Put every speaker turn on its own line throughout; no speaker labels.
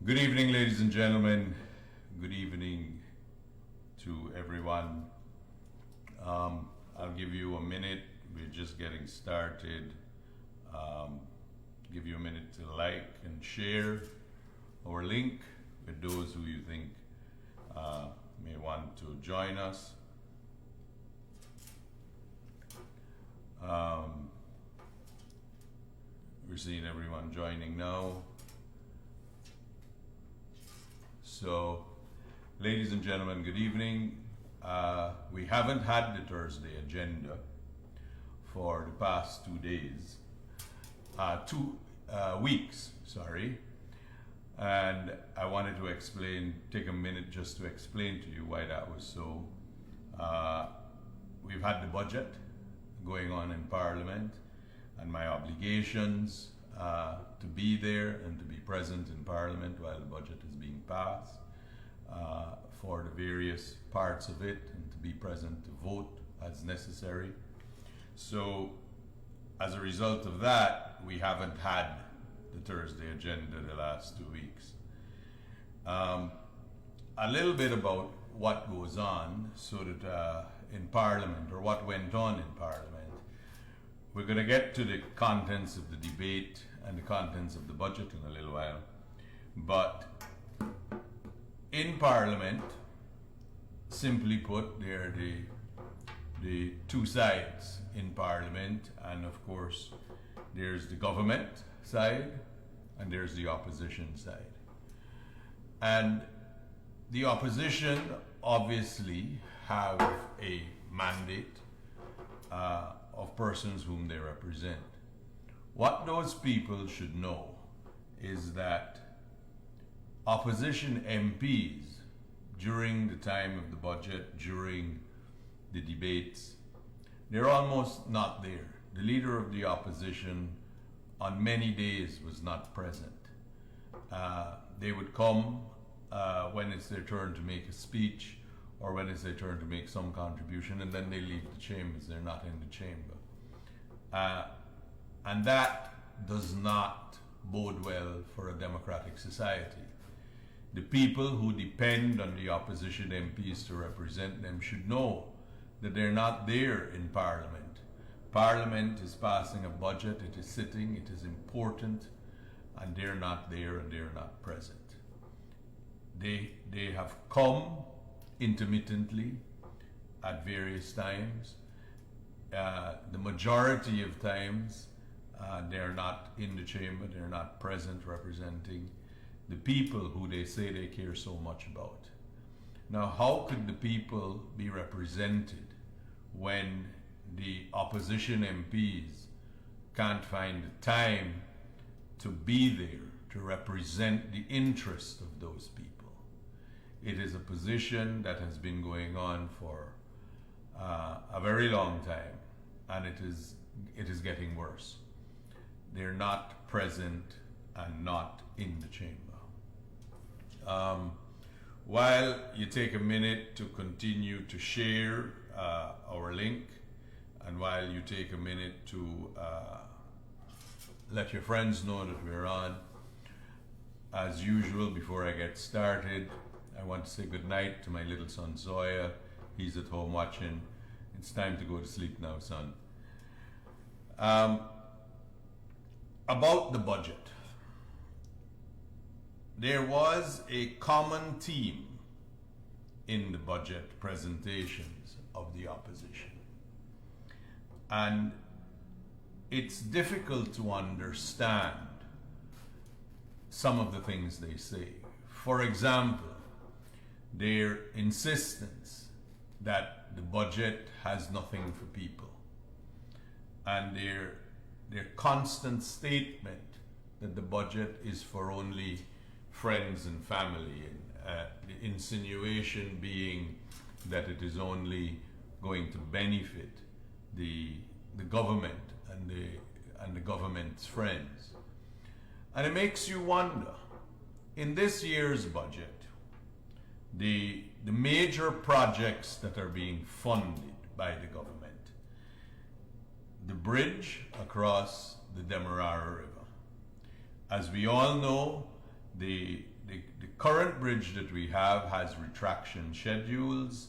Good evening, ladies and gentlemen. Good evening to everyone. I'll give you a minute. We're just getting started. Give you a minute to like and share our link with those who you think may want to join us. We're seeing everyone joining now. So, ladies and gentlemen, good evening. We haven't had the Thursday agenda for the past 2 days, 2 weeks, sorry. And I wanted to take a minute just to explain to you why that was so. We've had the budget going on in Parliament, and my obligations to be there and to be present in Parliament while the budget is being passed, for the various parts of it, and to be present to vote as necessary. So as a result of that, we haven't had the Thursday agenda the last 2 weeks. A little bit about what goes on so that in Parliament, or what went on in Parliament. We're going to get to the contents of the debate and the contents of the budget in a little while. But in Parliament, simply put, there are the two sides in Parliament, and of course there's the government side and there's the opposition side. And the opposition obviously have a mandate of persons whom they represent. What those people should know is that opposition MPs, during the time of the budget, during the debates, they're almost not there. The leader of the opposition on many days was not present. They would come when it's their turn to make a speech, or when it's their turn to make some contribution, and then they leave the chambers. They're not in the chamber. And that does not bode well for a democratic society. The people who depend on the opposition MPs to represent them should know that they're not there in Parliament. Parliament is passing a budget, it is sitting, it is important, and they're not there and they're not present. They have come intermittently at various times. The majority of times they're not in the chamber, they're not present representing the people who they say they care so much about. Now, how could the people be represented when the opposition MPs can't find the time to be there to represent the interest of those people? It is a position that has been going on for a very long time, and it is getting worse. They're not present and not in the chamber. While you take a minute to continue to share our link, and while you take a minute to let your friends know that we're on, as usual, before I get started, I want to say good night to my little son Zoya. He's at home watching. It's time to go to sleep now, son. About the budget. There was a common theme in the budget presentations of the opposition. And it's difficult to understand some of the things they say. For example, their insistence that the budget has nothing for people, and their constant statement that the budget is for only friends and family, and the insinuation being that it is only going to benefit the government and the government's friends. And it makes you wonder, in this year's budget, the major projects that are being funded by the government, the bridge across the Demerara River. As we all know, the the current bridge that we have has retraction schedules.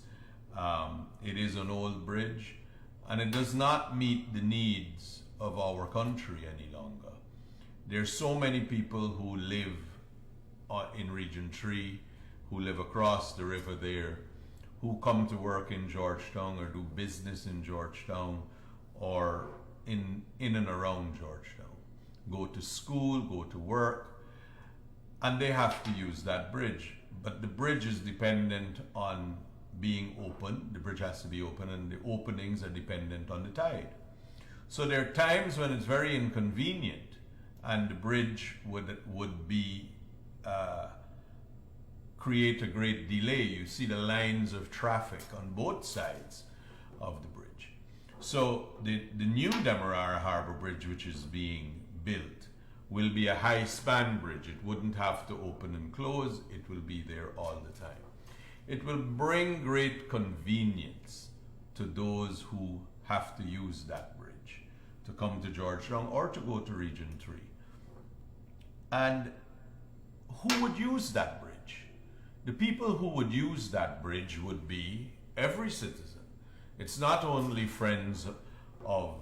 It is an old bridge, and it does not meet the needs of our country any longer. There's so many people who live in Region 3, who live across the river there, who come to work in Georgetown or do business in Georgetown or in and around Georgetown, go to school, go to work, and they have to use that bridge. But the bridge is dependent on being open. The bridge has to be open, and the openings are dependent on the tide. So there are times when it's very inconvenient and the bridge would be create a great delay. You see the lines of traffic on both sides of the bridge. So the new Demerara Harbour Bridge, which is being built, will be a high span bridge. It wouldn't have to open and close. It will be there all the time. It will bring great convenience to those who have to use that bridge to come to Georgetown or to go to Region 3. And who would use that bridge? The people who would use that bridge would be every citizen. It's not only friends of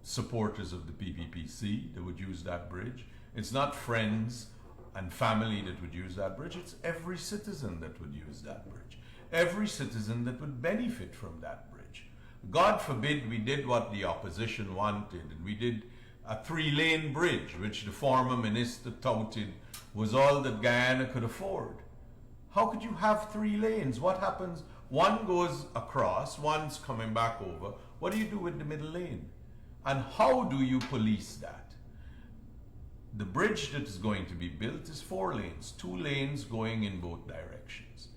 supporters of the PPPC that would use that bridge. It's not friends and family that would use that bridge. It's every citizen that would use that bridge. Every citizen that would benefit from that bridge. God forbid we did what the opposition wanted, and we did a 3-lane bridge, which the former minister touted was all that Guyana could afford. How could you have 3 lanes? What happens? One goes across, one's coming back over. What do you do with the middle lane? And how do you police that? The bridge that is going to be built is 4 lanes, 2 lanes going in both directions.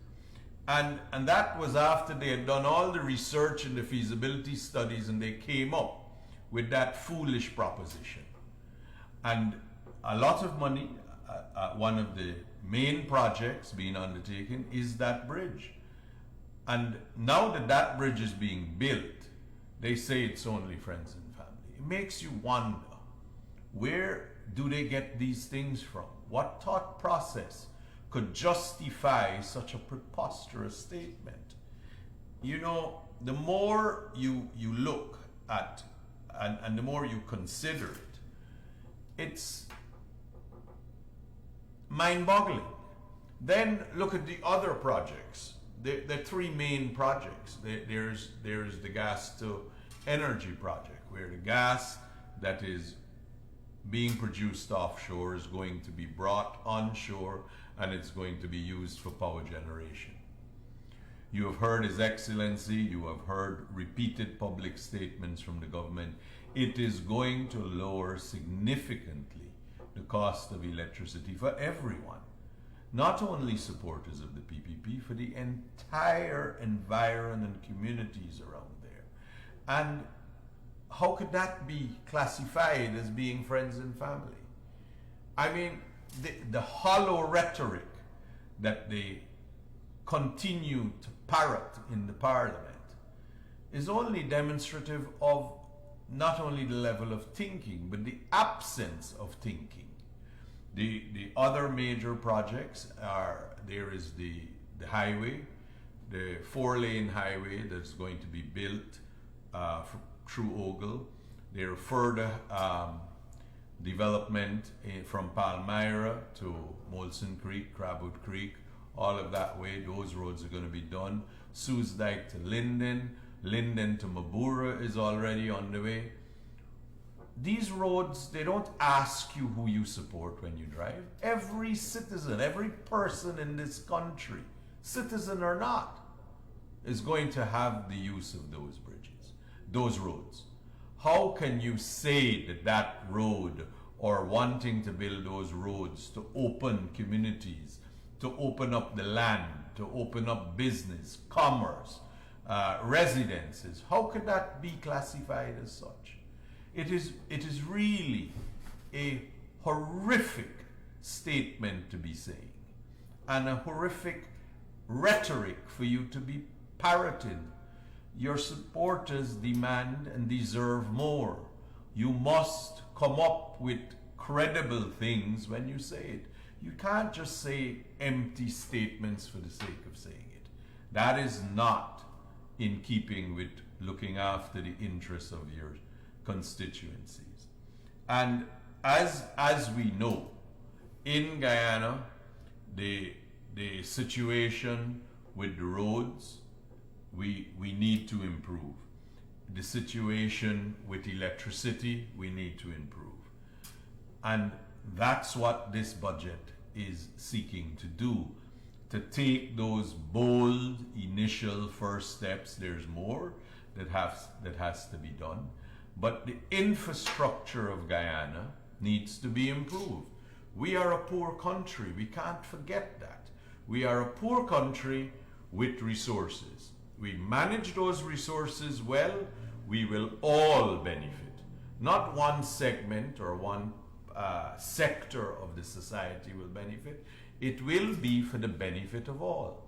And that was after they had done all the research and the feasibility studies, and they came up with that foolish proposition. And a lot of money, one of the main projects being undertaken is that bridge. And now that that bridge is being built, they say it's only friends and family. It makes you wonder, where do they get these things from? What thought process could justify such a preposterous statement? You know, the more you look at and the more you consider it, it's mind-boggling. Then look at the other projects. There are 3 main projects. There's the gas to energy project, where the gas that is being produced offshore is going to be brought onshore, and it's going to be used for power generation. You have heard His Excellency, you have heard repeated public statements from the government. It is going to lower significantly the cost of electricity for everyone. Not only supporters of the PPP, for the entire environment and communities around there. And how could that be classified as being friends and family? I mean, the hollow rhetoric that they continue to parrot in the parliament is only demonstrative of not only the level of thinking, but the absence of thinking. The other major projects are, there is the highway, the 4-lane highway that's going to be built through Ogle. There are further development from Palmyra to Molson Creek, Crabwood Creek, all of that way. Those roads are going to be done. Sue's Dyke to Linden, Linden to Mabura is already on the way. These roads, they don't ask you who you support when you drive. Every citizen, every person in this country, citizen or not, is going to have the use of those bridges, those roads. How can you say that that road, or wanting to build those roads to open communities, to open up the land, to open up business, commerce, residences, how could that be classified as such? It is really a horrific statement to be saying, and a horrific rhetoric for you to be parroting. Your supporters demand and deserve more. You must come up with credible things when you say it. You can't just say empty statements for the sake of saying it. That is not in keeping with looking after the interests of your constituencies. And as we know, in Guyana, the situation with the roads, we need to improve. The situation with electricity, we need to improve. And that's what this budget is seeking to do, to take those bold initial first steps. There's more that has to be done, but the infrastructure of Guyana needs to be improved. We are a poor country. We can't forget that. We are a poor country with resources. We manage those resources well, we will all benefit. Not one segment or one sector of the society will benefit. It will be for the benefit of all.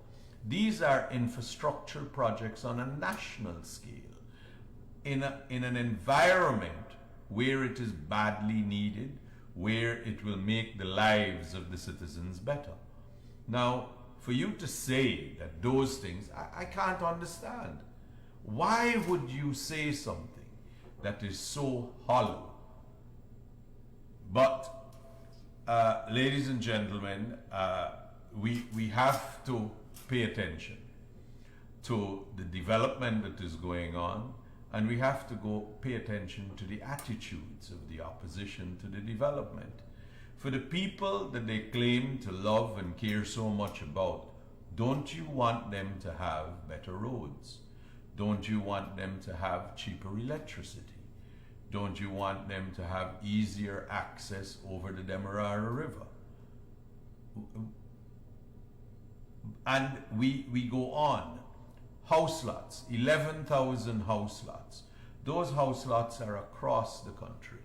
These are infrastructure projects on a national scale, in an environment where it is badly needed, where it will make the lives of the citizens better. Now, for you to say that those things, I can't understand. Why would you say something that is so hollow? But, ladies and gentlemen, we have to pay attention to the development that is going on, and we have to go pay attention to the attitudes of the opposition to the development. For the people that they claim to love and care so much about, don't you want them to have better roads? Don't you want them to have cheaper electricity? Don't you want them to have easier access over the Demerara River? And we go on. House lots, 11,000 house lots. Those house lots are across the country,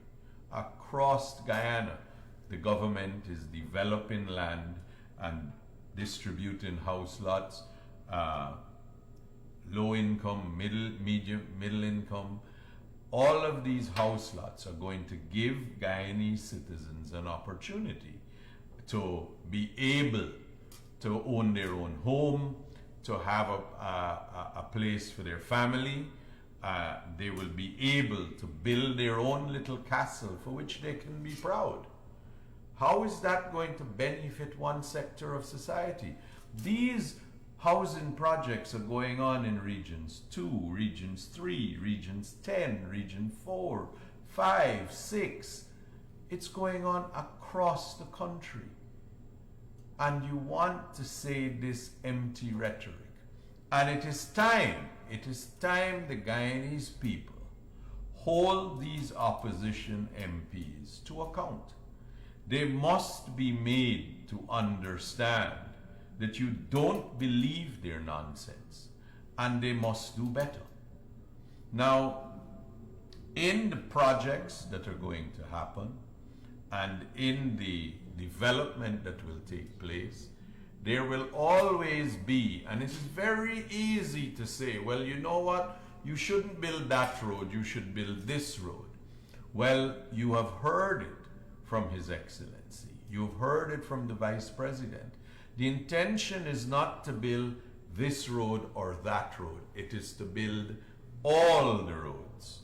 across Guyana. The government is developing land and distributing house lots, low income, middle income. All of these house lots are going to give Guyanese citizens an opportunity to be able to own their own home, to have a place for their family. They will be able to build their own little castle for which they can be proud. How is that going to benefit one sector of society? These housing projects are going on in regions 2, regions 3, regions 10, region 4, 5, 6. It's going on across the country. And you want to say this empty rhetoric. And it is time the Guyanese people hold these opposition MPs to account. They must be made to understand that you don't believe their nonsense, and they must do better. Now, in the projects that are going to happen, and in the development that will take place, there will always be, and it's very easy to say, well, you know what, you shouldn't build that road, you should build this road. Well, you have heard it from His Excellency. You've heard it from the Vice President. The intention is not to build this road or that road. It is to build all the roads.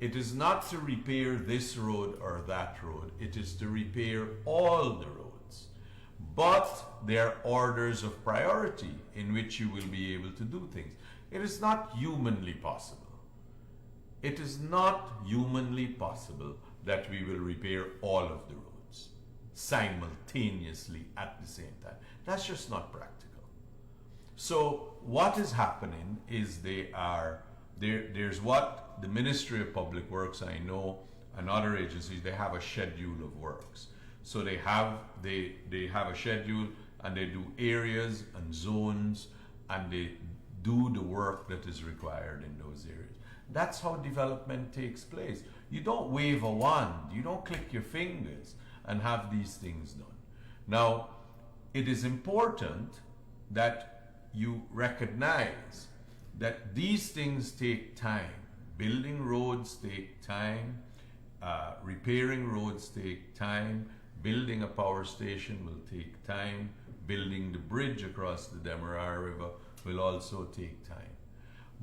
It is not to repair this road or that road. It is to repair all the roads. But there are orders of priority in which you will be able to do things. It is not humanly possible. It is not humanly possible that we will repair all of the roads simultaneously at the same time. That's just not practical. So what is happening is there's what the Ministry of Public Works, I know, and other agencies, they have a schedule of works. So they have a schedule, and they do areas and zones, and they do the work that is required in those areas. That's how development takes place. You don't wave a wand, you don't click your fingers and have these things done. Now, it is important that you recognize that these things take time. Building roads take time, repairing roads take time, Building a power station will take time. Building the bridge across the Demerara River will also take time.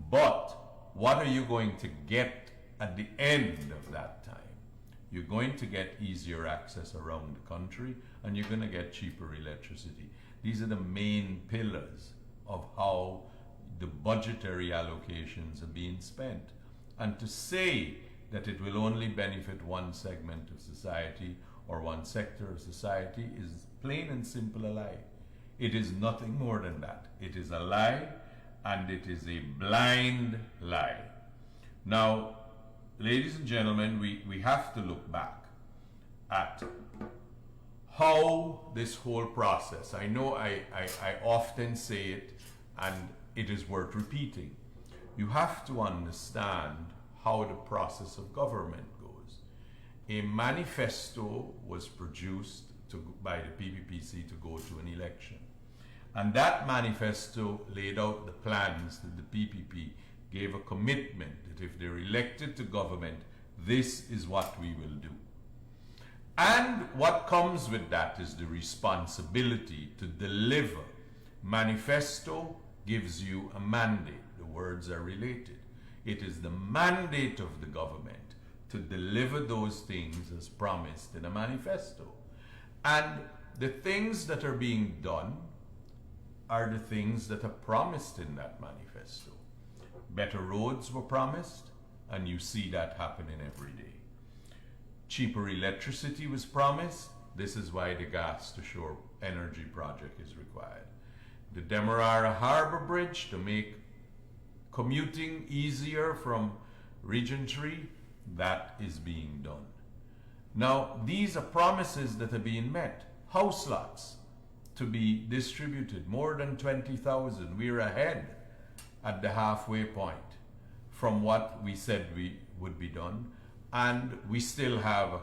But what are you going to get at the end of that time? You're going to get easier access around the country, and you're going to get cheaper electricity. These are the main pillars of how the budgetary allocations are being spent. And to say that it will only benefit one segment of society or one sector of society is plain and simple a lie. It is nothing more than that. It is a lie, and it is a blind lie. Now, ladies and gentlemen, we have to look back at how this whole process, I know I often say it, and it is worth repeating. You have to understand how the process of government goes. A manifesto was produced by the PPPC to go to an election. And that manifesto laid out the plans that the PPP gave a commitment that if they're elected to government, this is what we will do. And what comes with that is the responsibility to deliver. Manifesto gives you a mandate. The words are related. It is the mandate of the government to deliver those things as promised in a manifesto. And the things that are being done are the things that are promised in that manifesto. Better roads were promised, and you see that happening every day. Cheaper electricity was promised. This is why the gas to shore energy project is required. The Demerara Harbour Bridge to make commuting easier from Region 3, that is being done. Now, these are promises that are being met. House lots to be distributed, more than 20,000. We're ahead at the halfway point from what we said we would be done, and we still have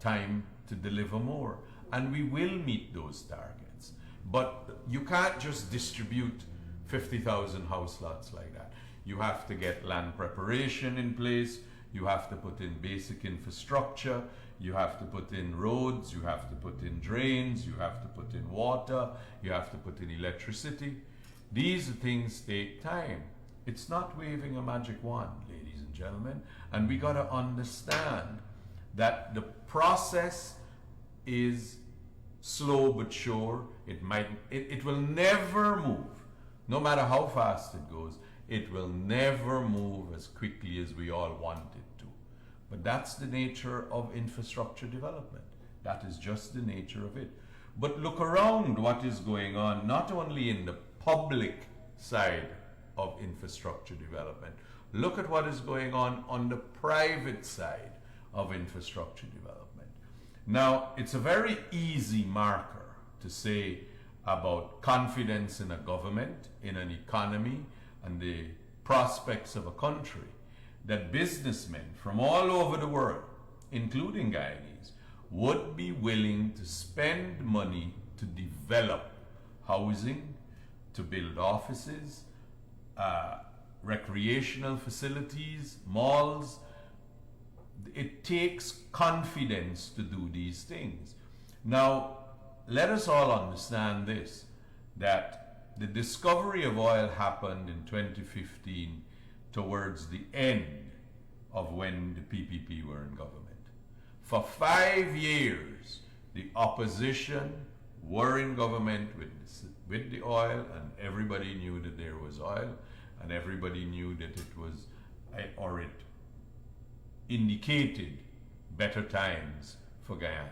time to deliver more, and we will meet those targets. But you can't just distribute 50,000 house lots like that. You have to get land preparation in place, you have to put in basic infrastructure, you have to put in roads, you have to put in drains, you have to put in water, you have to put in electricity. These things take time. It's not waving a magic wand, ladies and gentlemen, and we got to understand that the process is slow but sure. It will never move, no matter how fast it goes. It will never move as quickly as we all want it to. But that's the nature of infrastructure development. That is just the nature of it. But look around what is going on, not only in the public side of infrastructure development. Look at what is going on the private side of infrastructure development. Now, it's a very easy marker to say about confidence in a government, in an economy, and the prospects of a country, that businessmen from all over the world, including Guyanese, would be willing to spend money to develop housing, to build offices, recreational facilities, malls. It takes confidence to do these things. Now, let us all understand this, that the discovery of oil happened in 2015 towards the end of when the PPP were in government. For 5 years, the opposition were in government with the oil, and everybody knew that there was oil, and everybody knew that it was, or it indicated better times for Guyana.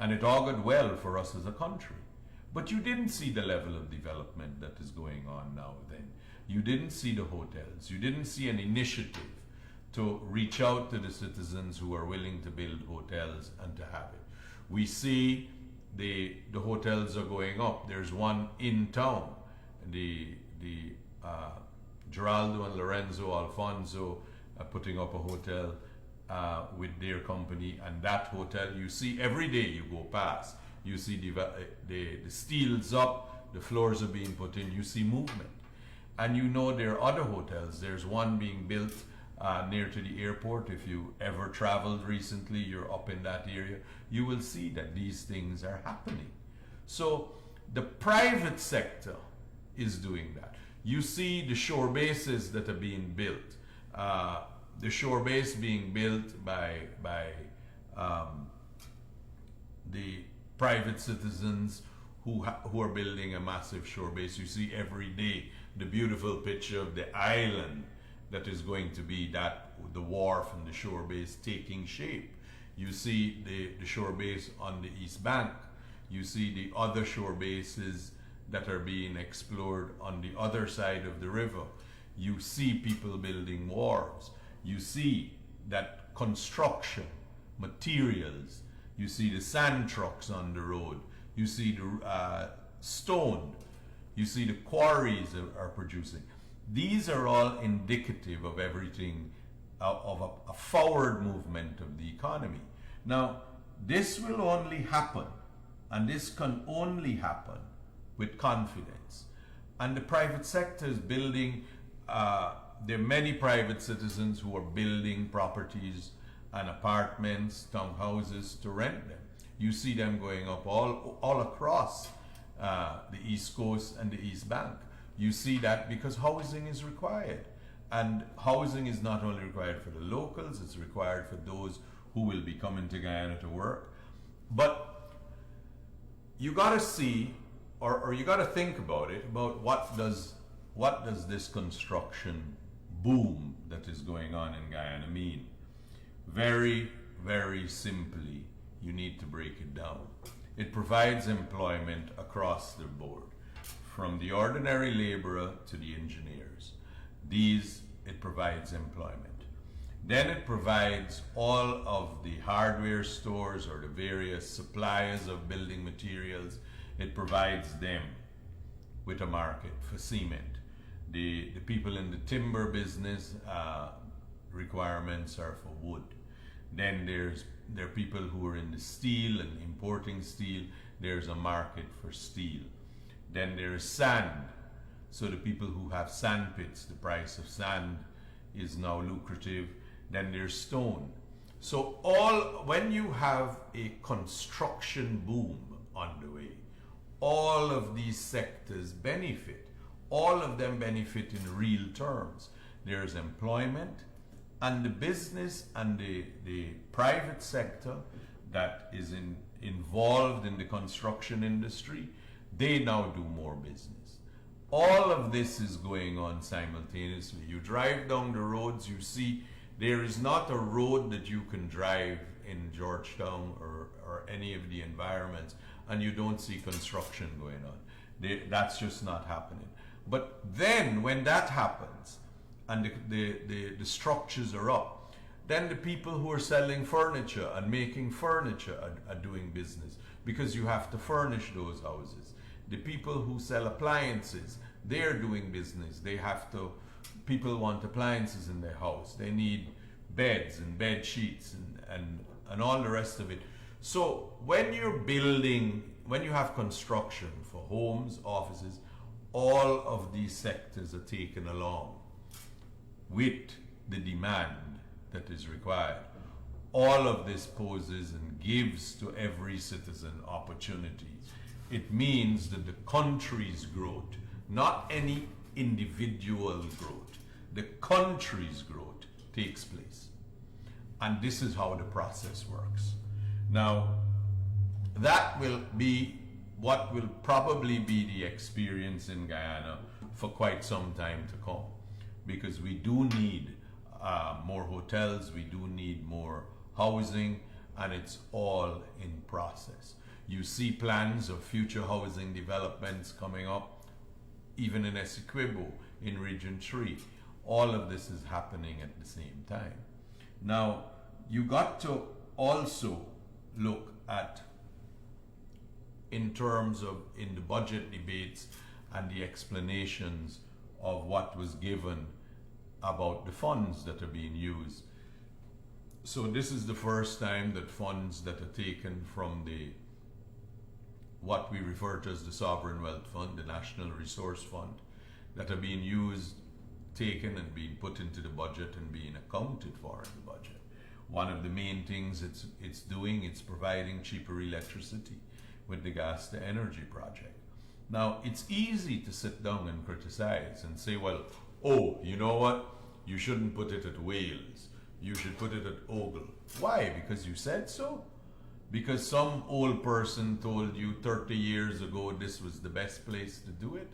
And it augured well for us as a country. But you didn't see the level of development that is going on now then. You didn't see the hotels. You didn't see an initiative to reach out to the citizens who are willing to build hotels and to have it. We see the hotels are going up. There's one in town. The Geraldo and Lorenzo Alfonso are putting up a hotel with their company, and that hotel you see every day you go past. You see the steel's up, the floors are being put in, you see movement. And you know there are other hotels. There's one being built near to the airport. If you ever traveled recently, you're up in that area, you will see that these things are happening. So the private sector is doing that. You see the shore bases that are being built. The shore base being built by the private citizens who are building a massive shore base. You see every day the beautiful picture of the island that is going to be the wharf and the shore base taking shape. You see the shore base on the East Bank. You see the other shore bases that are being explored on the other side of the river. You see people building wharves. You see that construction, materials. You see the sand trucks on the road. You see the stone. You see the quarries are producing. These are all indicative of everything, of a forward movement of the economy. Now, this will only happen, and this can only happen with confidence. And the private sector is building, there are many private citizens who are building properties and apartments, townhouses to rent them. You see them going up all across the East Coast and the East Bank. You see that because housing is required. And housing is not only required for the locals, it's required for those who will be coming to Guyana to work. But you gotta see, or you gotta think about it, about what does this construction boom that is going on in Guyana mean? Very, very simply, you need to break it down. It provides employment across the board, from the ordinary laborer to the engineers. It provides employment. Then it provides all of the hardware stores or the various suppliers of building materials. It provides them with a market for cement. The people in the timber business, requirements are for wood. Then there are people who are in the steel and importing steel. There's a market for steel. Then there's sand. So the people who have sand pits, the price of sand is now lucrative. Then there's stone. So when you have a construction boom on the way, all of these sectors benefit. All of them benefit in real terms. There's employment, and the business and the private sector that is involved in the construction industry, they now do more business. All of this is going on simultaneously. You drive down the roads, you see there is not a road that you can drive in Georgetown or any of the environments and you don't see construction going on. That's just not happening. But then when that happens and the structures are up, then the people who are selling furniture and making furniture are doing business, because you have to furnish those houses. The people who sell appliances, they're doing business. People want appliances in their house. They need beds and bed sheets and all the rest of it. So when you're building, when you have construction for homes, offices, all of these sectors are taken along with the demand that is required. All of this poses and gives to every citizen opportunity. It means that the country's growth, not any individual growth, the country's growth takes place. And this is how the process works. Now, that will be what will probably be the experience in Guyana for quite some time to come, because we do need more hotels, we do need more housing, and it's all in process. You see plans of future housing developments coming up, even in Essequibo, in Region 3. All of this is happening at the same time. Now, you got to also look at, in terms of, in the budget debates and the explanations of what was given about the funds that are being used. So this is the first time that funds that are taken from what we refer to as the Sovereign Wealth Fund, the National Resource Fund, that are being used taken and being put into the budget and being accounted for in the budget. One of the main things it's doing, it's providing cheaper electricity with the gas to energy project. Now, it's easy to sit down and criticize and say, well, oh, you know what? You shouldn't put it at Wales. You should put it at Ogle. Why? Because you said so? Because some old person told you 30 years ago this was the best place to do it?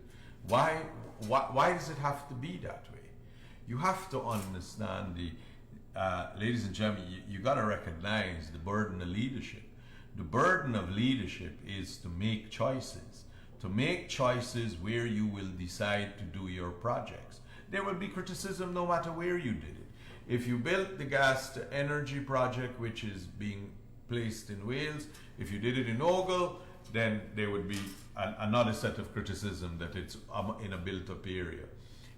Why does it have to be that way? You have to understand ladies and gentlemen, you got to recognize the burden of leadership. The burden of leadership is to make choices. To make choices where you will decide to do your projects. There will be criticism no matter where you did it. If you built the gas to energy project, which is being placed in Wales, if you did it in Ogle, then there would be another set of criticism that it's in a built-up area.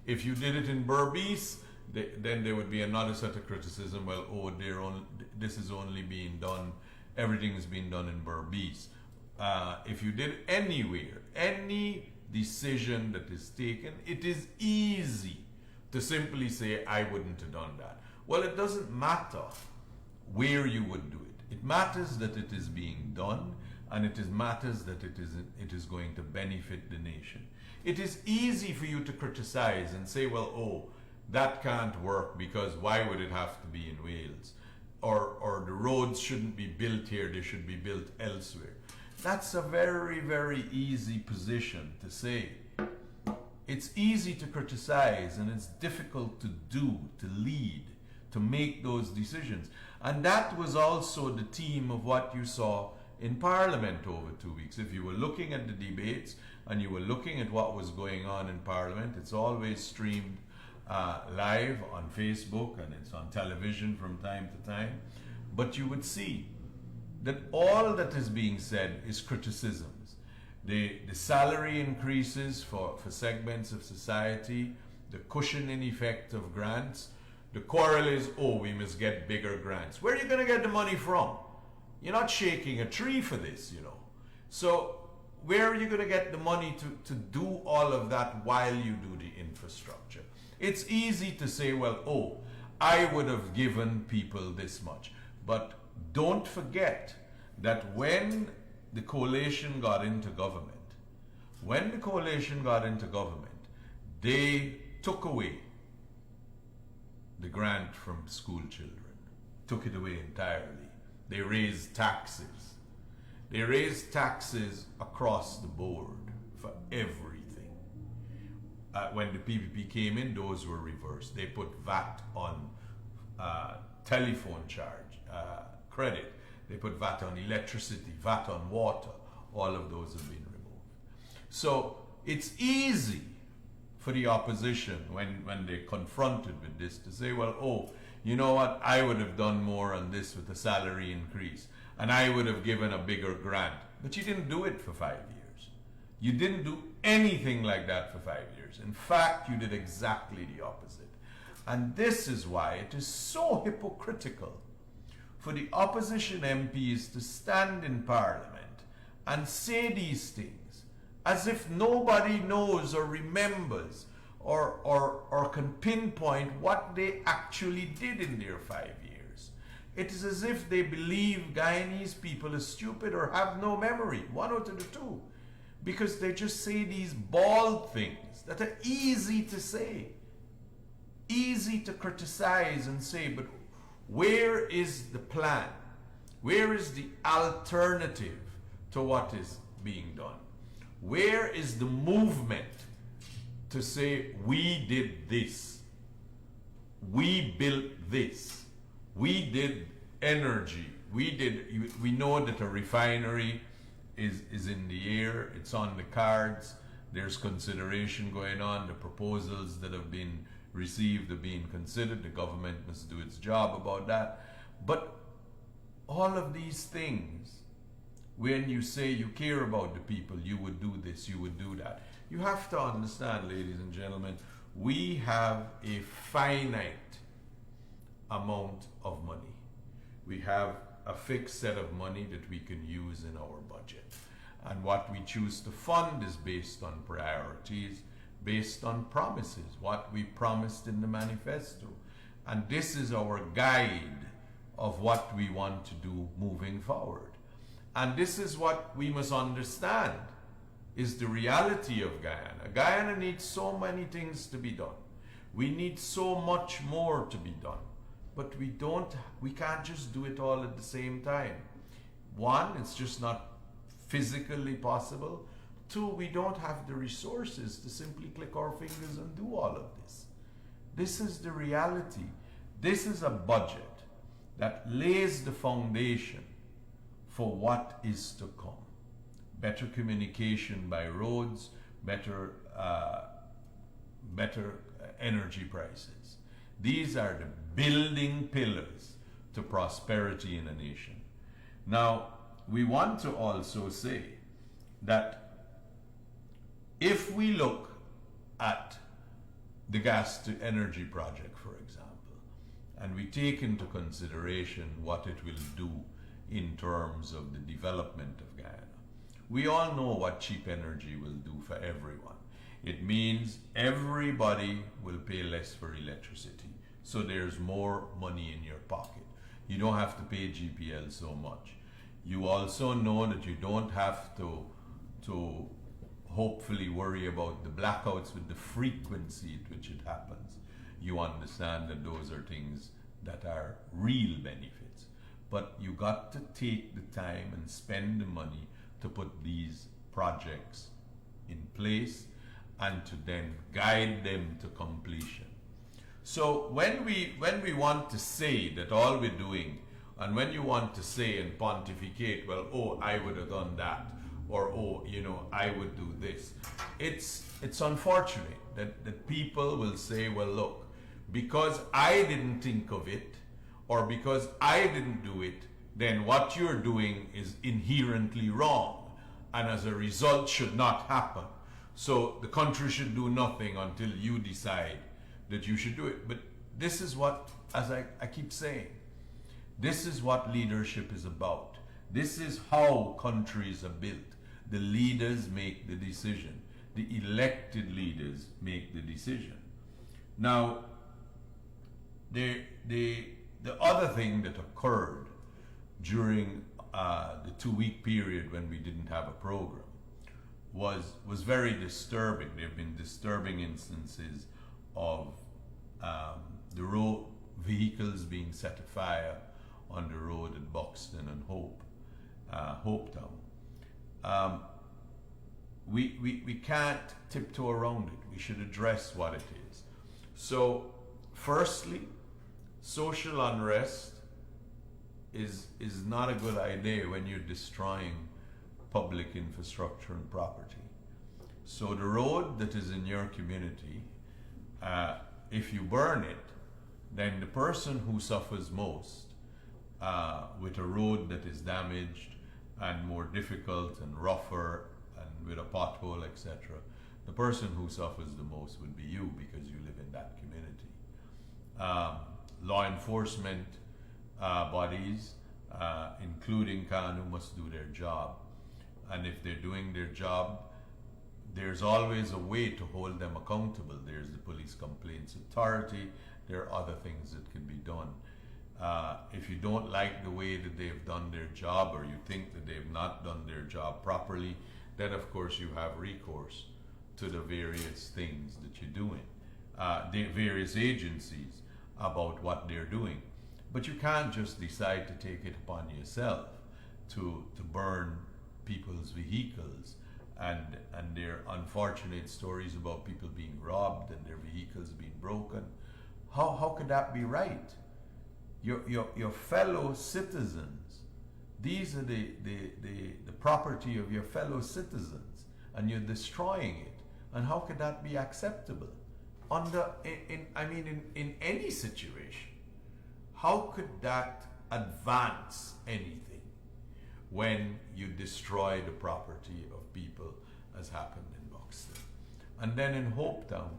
If you did it in Berbice, then there would be another set of criticism. Well, oh, this is only being done, everything is being done in Berbice. If you did anywhere, any decision that is taken, it is easy to simply say, I wouldn't have done that. Well, it doesn't matter where you would do it. It matters that it is being done, and it matters that it is going to benefit the nation. It is easy for you to criticize and say, well, oh, that can't work because why would it have to be in Wales? Or the roads shouldn't be built here, they should be built elsewhere. That's a very, very easy position to say. It's easy to criticize and it's difficult to do, to lead, to make those decisions. And that was also the theme of what you saw in Parliament over 2 weeks. If you were looking at the debates and you were looking at what was going on in Parliament, it's always streamed live on Facebook and it's on television from time to time. But you would see that all that is being said is criticisms. The salary increases for segments of society, the cushioning effect of grants. The quarrel is, oh, we must get bigger grants. Where are you going to get the money from? You're not shaking a tree for this, you know. So where are you going to get the money to do all of that while you do the infrastructure? It's easy to say, well, oh, I would have given people this much. But don't forget that when the coalition got into government, they took away the grant from school children, took it away entirely. They raised taxes. They raised taxes across the board for everything. When the PPP came in, those were reversed. They put VAT on telephone charge, credit. They put VAT on electricity, VAT on water. All of those have been removed. So it's easy for the opposition when they're confronted with this to say, well, oh, you know what, I would have done more on this with a salary increase and I would have given a bigger grant. But you didn't do it for 5 years. You didn't do anything like that for 5 years. In fact, you did exactly the opposite. And this is why it is so hypocritical for the opposition MPs to stand in Parliament and say these things as if nobody knows or remembers or can pinpoint what they actually did in their 5 years. It is as if they believe Guyanese people are stupid or have no memory, one out of the two, because they just say these bald things that are easy to say, easy to criticize and say, but where is the plan? Where is the alternative to what is being done? Where is the movement to say, we did this, we built this, we did energy, we know that a refinery is in the air, it's on the cards, there's consideration going on, the proposals that have been received are being considered, the government must do its job about that. But all of these things, when you say you care about the people, you would do this, you would do that. You have to understand, ladies and gentlemen, we have a finite amount of money. We have a fixed set of money that we can use in our budget. And what we choose to fund is based on priorities, based on promises, what we promised in the manifesto. And this is our guide of what we want to do moving forward. And this is what we must understand is the reality of Guyana. Guyana needs so many things to be done. We need so much more to be done. But we can't just do it all at the same time. One, it's just not physically possible. Two, we don't have the resources to simply click our fingers and do all of this. This is the reality. This is a budget that lays the foundation for what is to come. Better communication by roads, better energy prices. These are the building pillars to prosperity in a nation. Now, we want to also say that if we look at the gas to energy project, for example, and we take into consideration what it will do in terms of the development of Guyana, we all know what cheap energy will do for everyone. It means everybody will pay less for electricity, so there's more money in your pocket. You don't have to pay GPL so much. You also know that you don't have to hopefully worry about the blackouts with the frequency at which it happens. You understand that those are things that are real benefits. But you got to take the time and spend the money to put these projects in place and to then guide them to completion. So when we want to say that all we're doing, and when you want to say and pontificate, well, oh, I would have done that, or oh, you know, I would do this, it's unfortunate that people will say, well, look, because I didn't think of it, or because I didn't do it, then what you're doing is inherently wrong, and as a result should not happen. So the country should do nothing until you decide that you should do it. But this is what, as I keep saying, this is what leadership is about. This is how countries are built. The leaders make the decision. The elected leaders make the decision. Now, the other thing that occurred during the 2-week period when we didn't have a program was very disturbing. There have been disturbing instances of the road vehicles being set afire on the road at Buxton and Hopetown. We can't tiptoe around it. We should address what it is. So, firstly, social unrest is not a good idea when you're destroying public infrastructure and property. So the road that is in your community, if you burn it, then the person who suffers most with a road that is damaged and more difficult and rougher and with a pothole, etc., the person who suffers the most would be you, because you live in that community. Law enforcement bodies, including KANU, must do their job. And if they're doing their job, there's always a way to hold them accountable. There's the Police Complaints Authority. There are other things that can be done. If you don't like the way that they've done their job, or you think that they've not done their job properly, then of course you have recourse to the various things that you're doing, the various agencies about what they're doing. But you can't just decide to take it upon yourself to burn people's vehicles, and there are unfortunate stories about people being robbed and their vehicles being broken. How could that be right? Your fellow citizens, these are the property of your fellow citizens, and you're destroying it. And how could that be acceptable? In any situation, how could that advance anything when you destroy the property of people, as happened in Buxton? And then in Hopetown,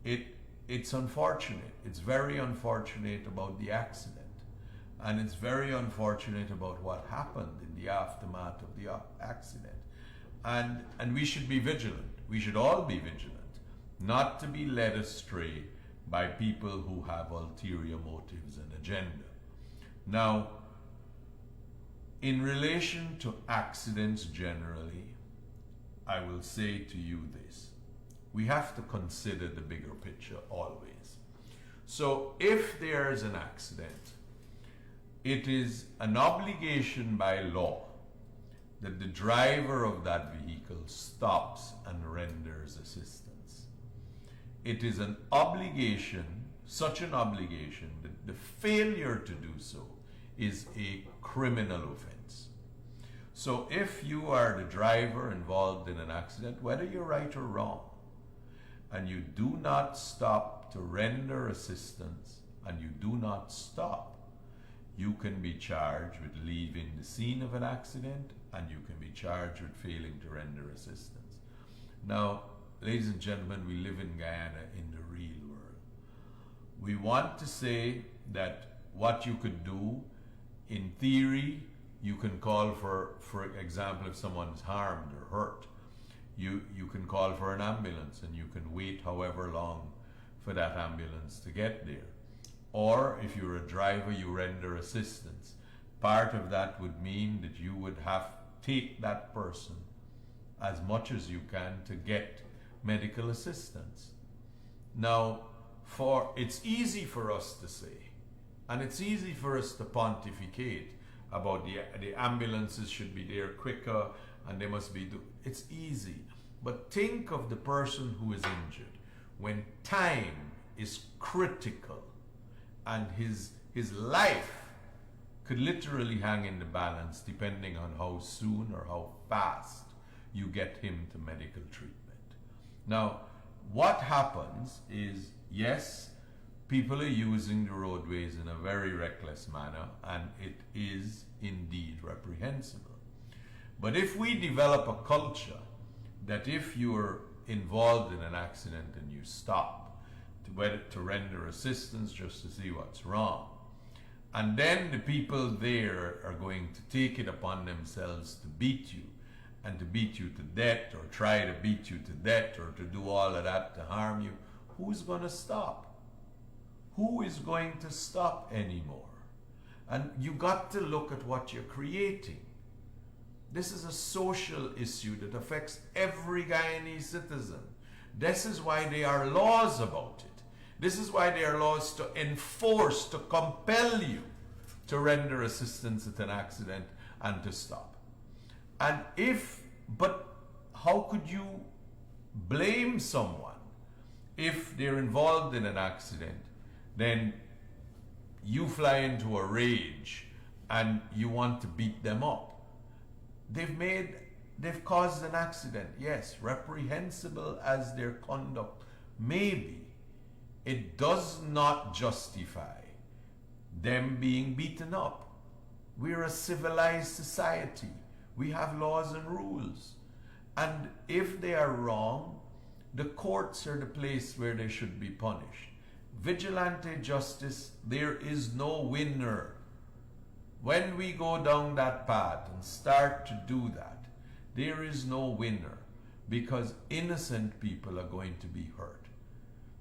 it's unfortunate. It's very unfortunate about the accident. And it's very unfortunate about what happened in the aftermath of the accident. And we should be vigilant. We should all be vigilant not to be led astray by people who have ulterior motives and agenda. Now, in relation to accidents generally, I will say to you this. We have to consider the bigger picture always. So if there is an accident, it is an obligation by law that the driver of that vehicle stops and renders assistance. It is an obligation, such an obligation, that the failure to do so is a criminal offense. So if you are the driver involved in an accident, whether you're right or wrong, and you do not stop to render assistance, and you do not stop, you can be charged with leaving the scene of an accident, and you can be charged with failing to render assistance. Now, ladies and gentlemen, we live in Guyana in the real world. We want to say that what you could do, in theory, you can call for example, if someone's harmed or hurt, you can call for an ambulance and you can wait however long for that ambulance to get there. Or if you're a driver, you render assistance. Part of that would mean that you would have to take that person as much as you can to get medical assistance. Now, it's easy for us to say, and it's easy for us to pontificate about the ambulances should be there quicker and they must be it's easy. But think of the person who is injured when time is critical and his life could literally hang in the balance depending on how soon or how fast you get him to medical treatment. Now, what happens is, yes, people are using the roadways in a very reckless manner, and it is indeed reprehensible. But if we develop a culture that if you're involved in an accident and you stop to render assistance just to see what's wrong, and then the people there are going to take it upon themselves to beat you, and to beat you to death, or try to beat you to death, or to do all of that to harm you, who's going to stop? Who is going to stop anymore? And you got to look at what you're creating. This is a social issue that affects every Guyanese citizen. This is why there are laws about it. This is why there are laws to enforce, to compel you to render assistance at an accident and to stop. But how could you blame someone if they're involved in an accident? Then you fly into a rage and you want to beat them up. They've caused an accident, yes, reprehensible as their conduct may be. It does not justify them being beaten up. We're a civilized society. We have laws and rules. And if they are wrong, the courts are the place where they should be punished. Vigilante justice, there is no winner. When we go down that path and start to do that, there is no winner, because innocent people are going to be hurt.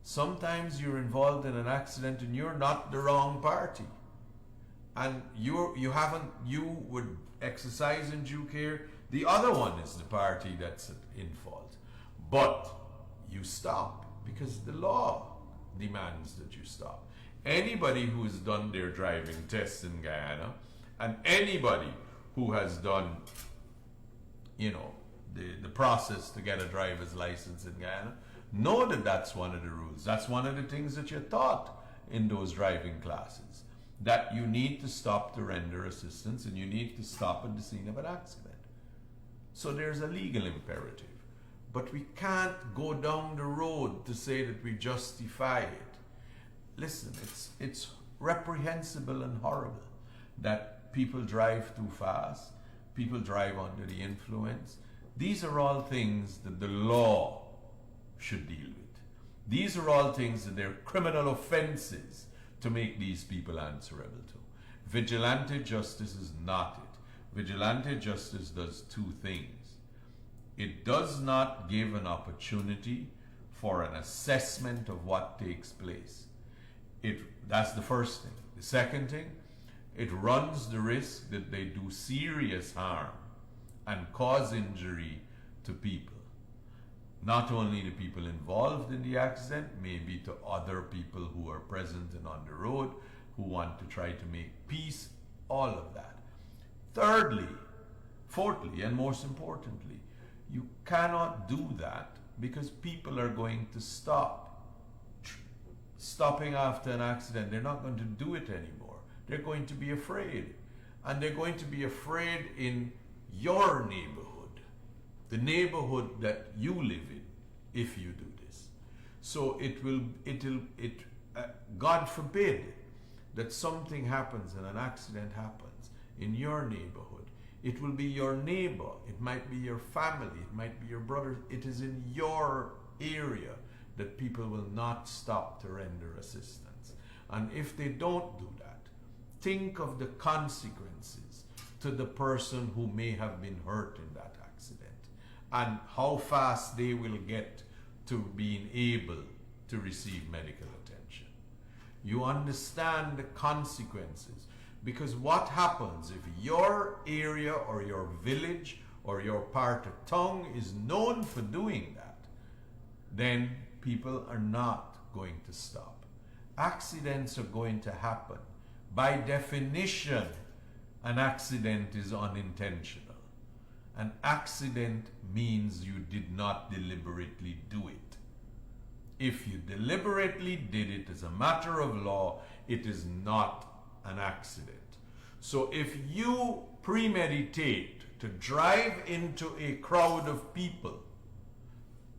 Sometimes you're involved in an accident and you're not the wrong party, and you would exercise in due care. The other one is the party that's in fault, but you stop because the law demands that you stop. Anybody who has done their driving tests in Guyana, and anybody who has done, the process to get a driver's license in Guyana, know that that's one of the rules. That's one of the things that you're taught in those driving classes, that you need to stop to render assistance and you need to stop at the scene of an accident. So there's a legal imperative. But we can't go down the road to say that we justify it. Listen, it's reprehensible and horrible that people drive too fast, people drive under the influence. These are all things that the law should deal with. These are all things that they're criminal offenses to make these people answerable to. Vigilante justice is not it. Vigilante justice does two things. It does not give an opportunity for an assessment of what takes place. That's the first thing. The second thing, it runs the risk that they do serious harm and cause injury to people. Not only the people involved in the accident, maybe to other people who are present and on the road, who want to try to make peace, all of that. Thirdly, fourthly, and most importantly, you cannot do that because people are going to stop. Stopping after an accident, they're not going to do it anymore. They're going to be afraid. And they're going to be afraid in your neighborhood, the neighborhood that you live in, if you do this. So God forbid that something happens and an accident happens in your neighborhood. It will be your neighbor, it might be your family, it might be your brother. It is in your area that people will not stop to render assistance. And if they don't do that, think of the consequences to the person who may have been hurt in that accident and how fast they will get to being able to receive medical attention. You understand the consequences, because what happens if your area or your village or your part of town is known for doing that, then people are not going to stop. Accidents are going to happen. By definition, an accident is unintentional. An accident means you did not deliberately do it. If you deliberately did it as a matter of law, it is not an accident. So if you premeditate to drive into a crowd of people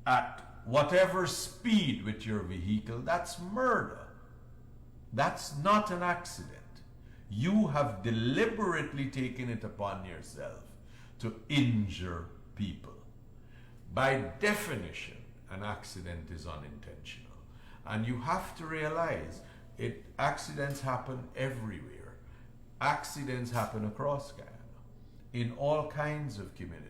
at whatever speed with your vehicle, that's murder. That's not an accident. You have deliberately taken it upon yourself to injure people. By definition, an accident is unintentional. And you have to realize accidents happen everywhere. Accidents happen across Guyana, in all kinds of communities.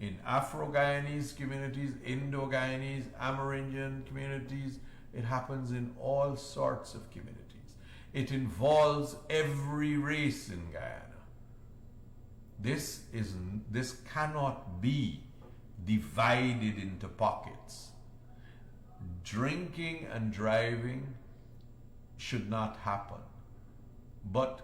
In Afro-Guyanese communities, Indo-Guyanese, Amerindian communities, it happens in all sorts of communities. It involves every race in Guyana. This cannot be divided into pockets. Drinking and driving should not happen. But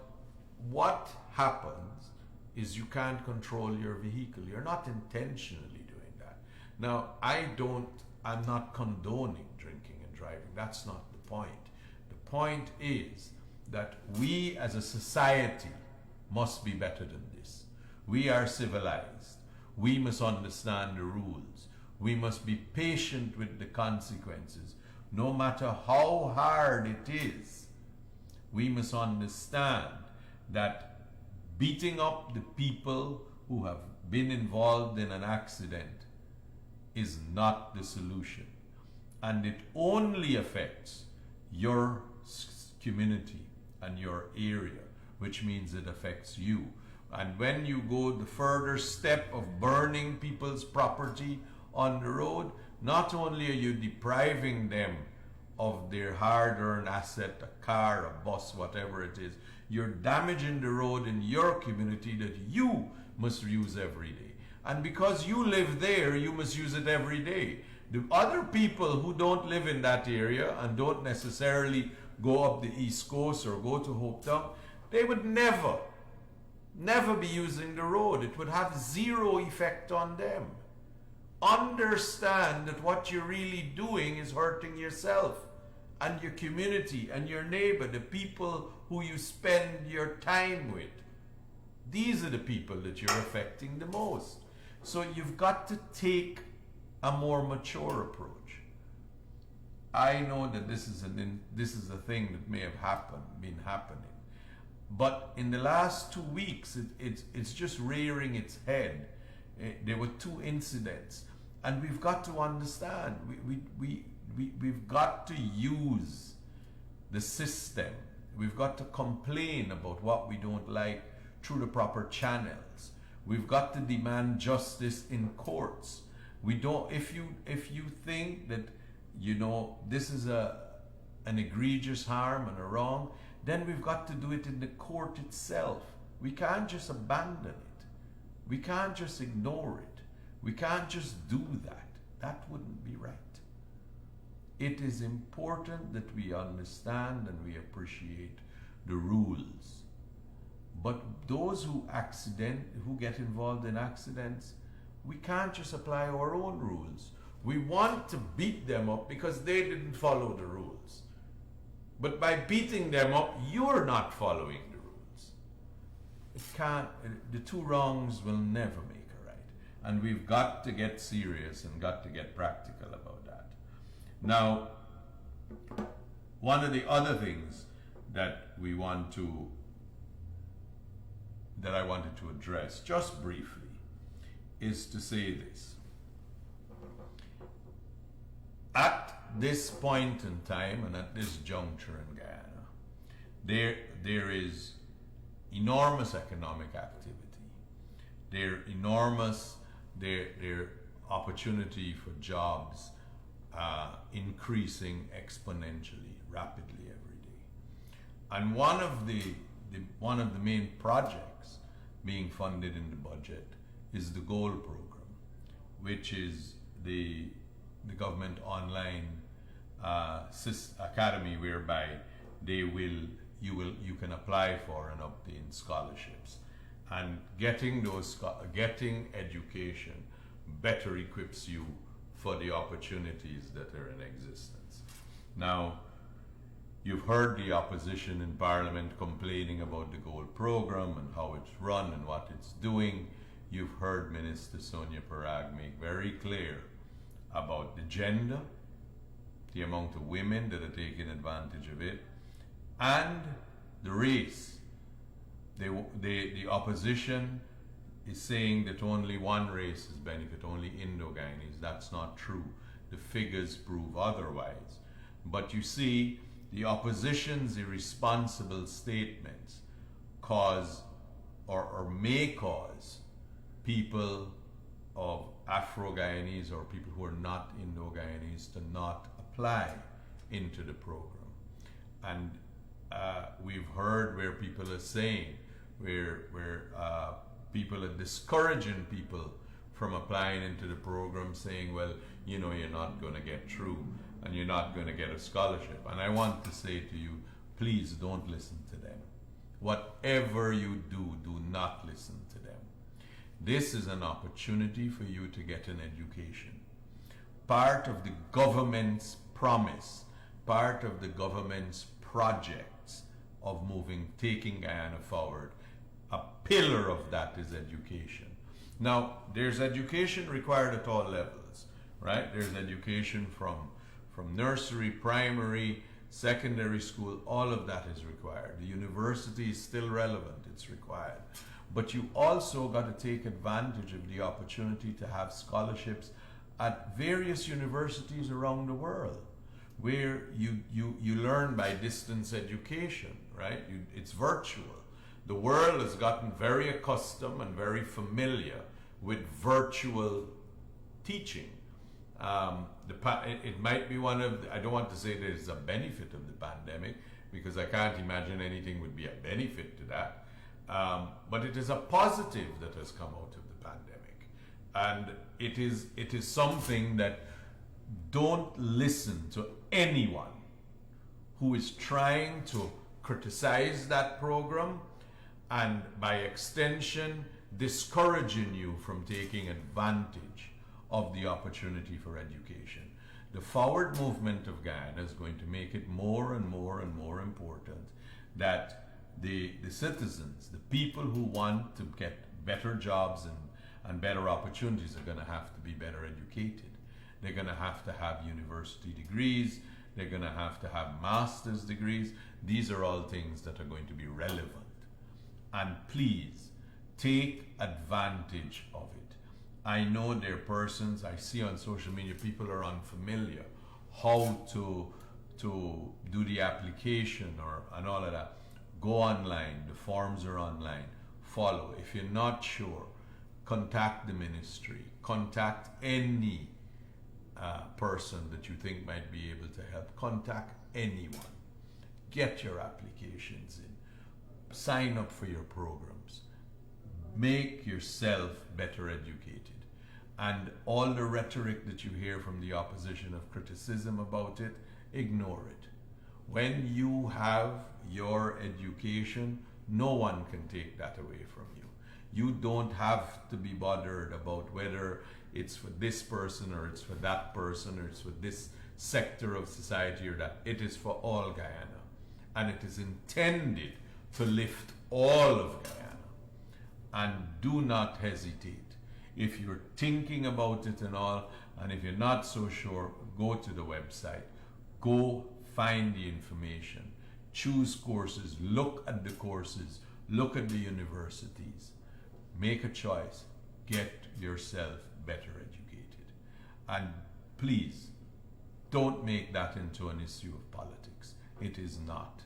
what happens is you can't control your vehicle. You're not intentionally doing that. Now, I'm not condoning drinking and driving. That's not the point. The point is that we as a society must be better than this. We are civilized. We must understand the rules. We must be patient with the consequences. No matter how hard it is, we must understand that beating up the people who have been involved in an accident is not the solution. And it only affects your community and your area, which means it affects you. And when you go the further step of burning people's property on the road, not only are you depriving them of their hard-earned asset, a car, a bus, whatever it is, you're damaging the road in your community that you must use every day. And because you live there, you must use it every day. The other people who don't live in that area and don't necessarily go up the East Coast or go to Hope Town, they would never be using the road. It would have zero effect on them. Understand that what you're really doing is hurting yourself and your community and your neighbor, the people who you spend your time with. These are the people that you're affecting the most. So you've got to take a more mature approach. I know that this is a thing that may have been happening. But in the last 2 weeks, it's just rearing its head. There were 2 incidents. And we've got to understand, we've got to use the system. We've got to complain about what we don't like through the proper channels. We've got to demand justice in courts. We don't. If you think that this is an egregious harm and a wrong, then we've got to do it in the court itself. We can't just abandon it. We can't just ignore it. We can't just do that. That wouldn't be right. It is important that we understand and we appreciate the rules. But those who get involved in accidents, we can't just apply our own rules. We want to beat them up because they didn't follow the rules. But by beating them up, you're not following the rules. The two wrongs will never make a right. And we've got to get serious and got to get practical about that. Now, one of the other things that I wanted to address just briefly is to say this. At this point in time and at this juncture in Guyana, there is enormous economic activity. Their opportunity for jobs increasing exponentially, rapidly every day. And one of the main projects being funded in the budget is the GOAL program, which is the government online academy whereby you can apply for and obtain scholarships. And getting education better equips you for the opportunities that are in existence. Now, you've heard the opposition in Parliament complaining about the GOAL program and how it's run and what it's doing. You've heard Minister Sonia Parag make very clear about the gender, the amount of women that are taking advantage of it, and the race. The opposition is saying that only one race is benefit, only Indo-Guyanese. That's not true. The figures prove otherwise. But you see, the opposition's irresponsible statements cause or may cause people of Afro-Guyanese or people who are not Indo-Guyanese to not apply into the program. And we've heard where people are saying, where people are discouraging people from applying into the program, saying, well, you're not going to get through and you're not going to get a scholarship. And I want to say to you, please don't listen to them. Whatever you do, do not listen to them. This is an opportunity for you to get an education. Part of the government's promise, part of the government's projects of taking Guyana forward, a pillar of that is education. Now, there's education required at all levels, right? There's education from nursery, primary, secondary school, all of that is required. The university is still relevant, it's required. But you also got to take advantage of the opportunity to have scholarships at various universities around the world, where you learn by distance education, right? It's virtual. The world has gotten very accustomed and very familiar with virtual teaching. It might be I don't want to say that it's a benefit of the pandemic, because I can't imagine anything would be a benefit to that. But it is a positive that has come out of the pandemic. And it is something that, don't listen to anyone who is trying to criticize that program and by extension discouraging you from taking advantage of the opportunity for education. The forward movement of Guyana is going to make it more and more and more important that the citizens, the people who want to get better jobs and better opportunities, are going to have to be better educated. They're going to have university degrees. They're going to have master's degrees. These are all things that are going to be relevant. And please, take advantage of it. I know there are persons, I see on social media, people are unfamiliar how to do the application and all of that. Go online, the forms are online. Follow. If you're not sure, contact the ministry, contact any person that you think might be able to help. Contact anyone. Get your applications in. Sign up for your programs. Make yourself better educated. And all the rhetoric that you hear from the opposition of criticism about it, ignore it. When you have your education, no one can take that away from you. You don't have to be bothered about whether it's for this person or it's for that person or it's for this sector of society or that. It is for all Guyana. And it is intended to lift all of Guyana. And do not hesitate. If you're thinking about it and all, and if you're not so sure, go to the website. Go find the information. Choose courses. Look at the courses. Look at the universities. Make a choice. Get yourself better educated. And please, don't make that into an issue of politics. It is not.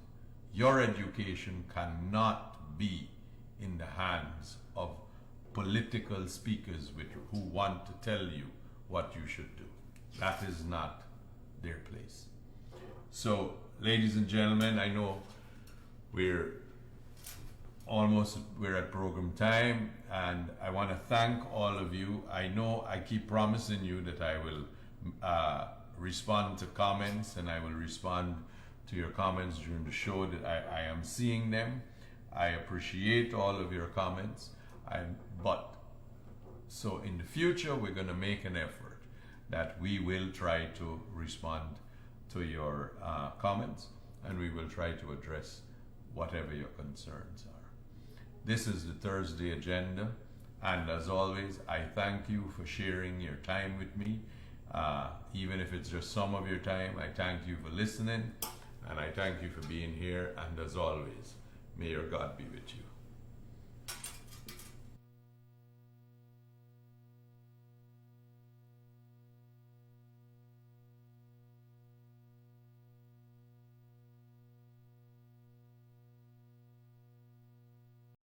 Your education cannot be in the hands of political speakers who want to tell you what you should do. That is not their place. So, ladies and gentlemen, I know we're at program time, and I want to thank all of you. I know I keep promising you that I will respond to comments, and I will respond to your comments during the show, that I am seeing them. I appreciate all of your comments, so in the future we're going to make an effort that we will try to respond to your comments, and we will try to address whatever your concerns are. This is the Thursday agenda, and as always, I thank you for sharing your time with me. Even if it's just some of your time, I thank you for listening, and I thank you for being here, and as always, may your God be with you.